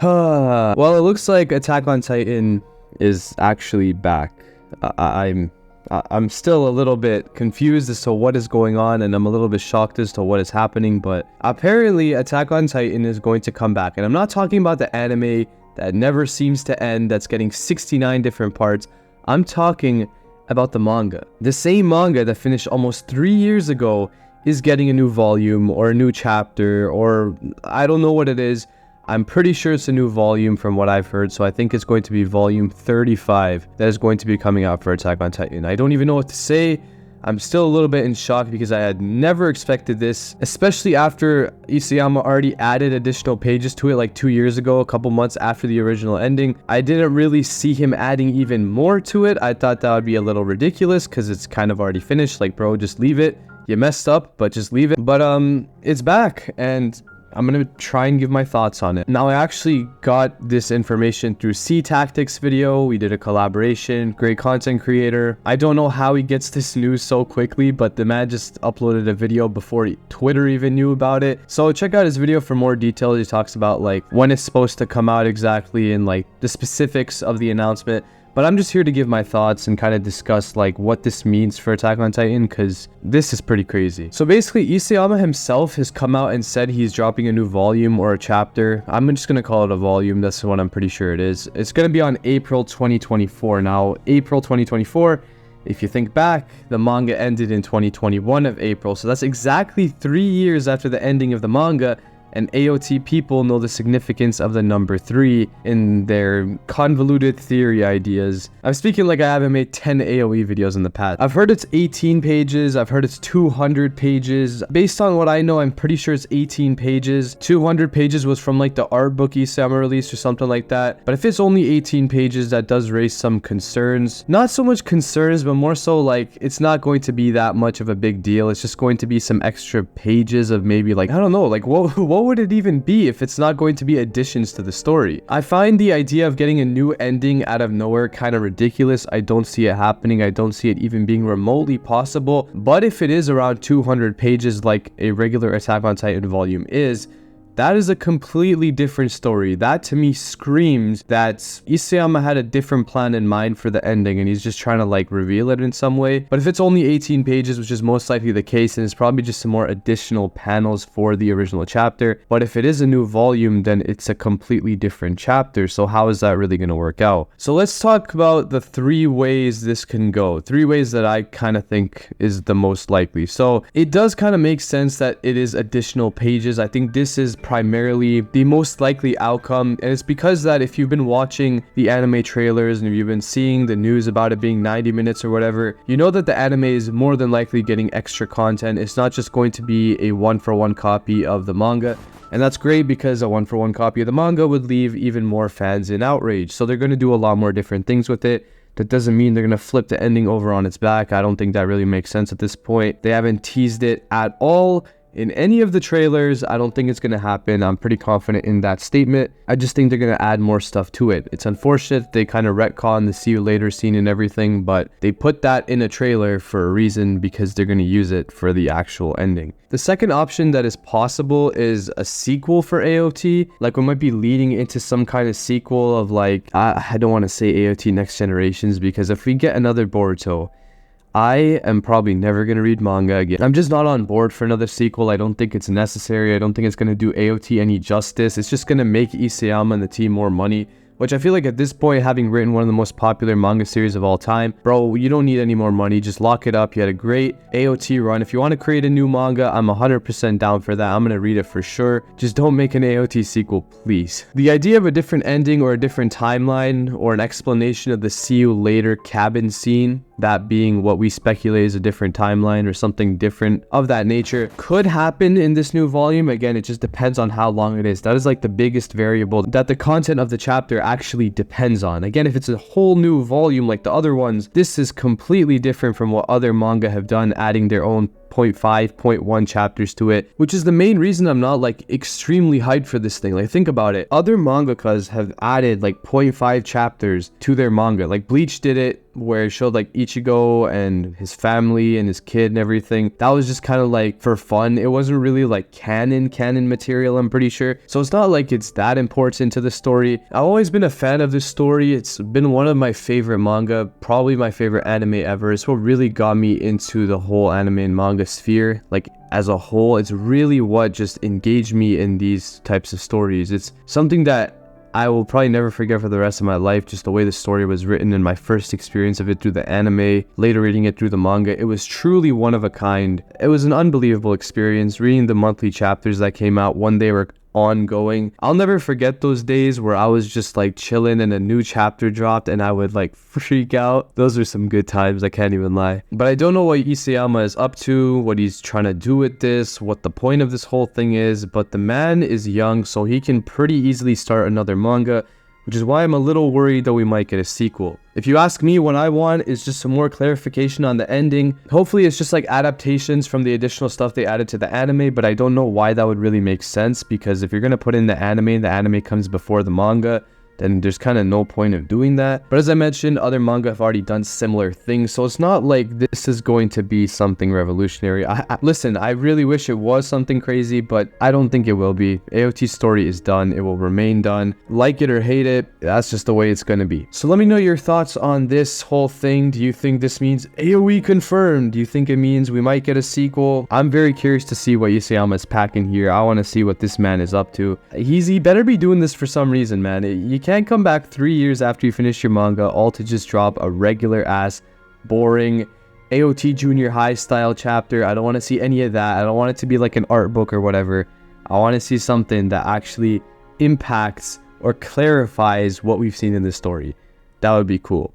Well, it looks like Attack on Titan is actually back. I'm still a little bit confused as to what is going on, and I'm a little bit shocked as to what is happening, but apparently Attack on Titan is going to come back. And I'm not talking about the anime that never seems to end, that's getting 69 different parts. I'm talking about the manga. The same manga that finished almost 3 years ago is getting a new volume or a new chapter, or I don't know what it is. I'm pretty sure it's a new volume from what I've heard, so I think it's going to be volume 35 that is going to be coming out for Attack on Titan. I don't even know what to say. I'm still a little bit in shock because I had never expected this, especially after Isayama already added additional pages to it like 2 years ago, a couple months after the original ending. I didn't really see him adding even more to it. I thought that would be a little ridiculous because it's kind of already finished. Like, bro, just leave it. You messed up, but just leave it. But it's back, and I'm gonna try and give my thoughts on it. Now, I actually got this information through C Tactics video. We did a collaboration, great content creator. I don't know how he gets this news so quickly, but the man just uploaded a video before Twitter even knew about it. So check out his video for more details. He talks about like when it's supposed to come out exactly and like the specifics of the announcement. But I'm just here to give my thoughts and kind of discuss like what this means for Attack on Titan, because this is pretty crazy. So basically, Isayama himself has come out and said he's dropping a new volume or a chapter. I'm just going to call it a volume. That's what I'm pretty sure it is. It's going to be on April 2024. Now, April 2024, if you think back, the manga ended in 2021 of April. So that's exactly 3 years after the ending of the manga. And AOT people know the significance of the number 3 in their convoluted theory ideas. I'm speaking like I haven't made 10 AOE videos in the past. I've heard it's 18 pages. I've heard it's 200 pages. Based on what I know, I'm pretty sure it's 18 pages. 200 pages was from like the art book Isayama released or something like that. But if it's only 18 pages, that does raise some concerns. Not so much concerns, but more so like it's not going to be that much of a big deal. It's just going to be some extra pages of maybe like, I don't know, like what would it even be if it's not going to be additions to the story? I find the idea of getting a new ending out of nowhere kind of ridiculous. I don't see it happening. I don't see it even being remotely possible. But if it is around 200 pages like a regular Attack on Titan volume is, that is a completely different story. That to me screams that Isayama had a different plan in mind for the ending and he's just trying to like reveal it in some way. But if it's only 18 pages, which is most likely the case, then it's probably just some more additional panels for the original chapter. But if it is a new volume, then it's a completely different chapter. So how is that really going to work out? So let's talk about the 3 ways this can go. 3 ways that I kind of think is the most likely. So it does kind of make sense that it is additional pages. I think this is primarily the most likely outcome, and it's because that if you've been watching the anime trailers and if you've been seeing the news about it being 90 minutes or whatever, you know that the anime is more than likely getting extra content. It's not just going to be a 1-for-1 copy of the manga. And that's great because a 1-for-1 copy of the manga would leave even more fans in outrage. So they're going to do a lot more different things with it. That doesn't mean they're going to flip the ending over on its back. I don't think that really makes sense at this point. They haven't teased it at all in any of the trailers. I don't think it's going to happen. I'm pretty confident in that statement. I just think they're going to add more stuff to it. It's unfortunate they kind of retcon the see you later scene and everything, but they put that in a trailer for a reason because they're going to use it for the actual ending. The second option that is possible is a sequel for AOT. Like we might be leading into some kind of sequel of like, I don't want to say AOT Next Generations, because if we get another Boruto, I am probably never going to read manga again. I'm just not on board for another sequel. I don't think it's necessary. I don't think it's going to do AOT any justice. It's just going to make Isayama and the team more money, which I feel like at this point, having written one of the most popular manga series of all time, bro, you don't need any more money. Just lock it up. You had a great AOT run. If you want to create a new manga, I'm 100% down for that. I'm going to read it for sure. Just don't make an AOT sequel, please. The idea of a different ending or a different timeline or an explanation of the see you later cabin scene, that being what we speculate is a different timeline or something different of that nature, could happen in this new volume. Again, it just depends on how long it is. That is like the biggest variable that the content of the chapter actually depends on. Again, if it's a whole new volume like the other ones, this is completely different from what other manga have done, adding their own 0.5, 0.1 chapters to it, which is the main reason I'm not like extremely hyped for this thing. Like think about it. Other mangakas have added like 0.5 chapters to their manga. Like Bleach did it where it showed like Ichigo and his family and his kid and everything. That was just kind of like for fun. It wasn't really like canon material, I'm pretty sure. So it's not like it's that important to the story. I've always been a fan of this story. It's been one of my favorite manga, probably my favorite anime ever. It's what really got me into the whole anime and manga sphere. Like as a whole, it's really what just engaged me in these types of stories. It's something that I will probably never forget for the rest of my life, just the way the story was written and my first experience of it through the anime, later reading it through the manga. It was truly one of a kind. It was an unbelievable experience reading the monthly chapters that came out when they were ongoing. I'll never forget those days where I was just like chilling and a new chapter dropped and I would like freak out. Those are some good times, I can't even lie. But I don't know what Isayama is up to, what he's trying to do with this, what the point of this whole thing is, but the man is young, so he can pretty easily start another manga, which is why I'm a little worried that we might get a sequel. If you ask me, what I want is just some more clarification on the ending. Hopefully it's just like adaptations from the additional stuff they added to the anime, but I don't know why that would really make sense, because if you're going to put in the anime comes before the manga, then there's kind of no point of doing that. But as I mentioned, other manga have already done similar things, so it's not like this is going to be something revolutionary. Listen, I really wish it was something crazy, but I don't think it will be. AOT's story is done. It will remain done. Like it or hate it, that's just the way it's going to be. So let me know your thoughts on this whole thing. Do you think this means AOE confirmed? Do you think it means we might get a sequel? I'm very curious to see what Isayama is packing here. I want to see what this man is up to. He better be doing this for some reason, man. You can't come back 3 years after you finish your manga all to just drop a regular ass boring AOT junior high style chapter. I don't want to see any of that. I don't want it to be like an art book or whatever. I want to see something that actually impacts or clarifies what we've seen in this story. That would be cool.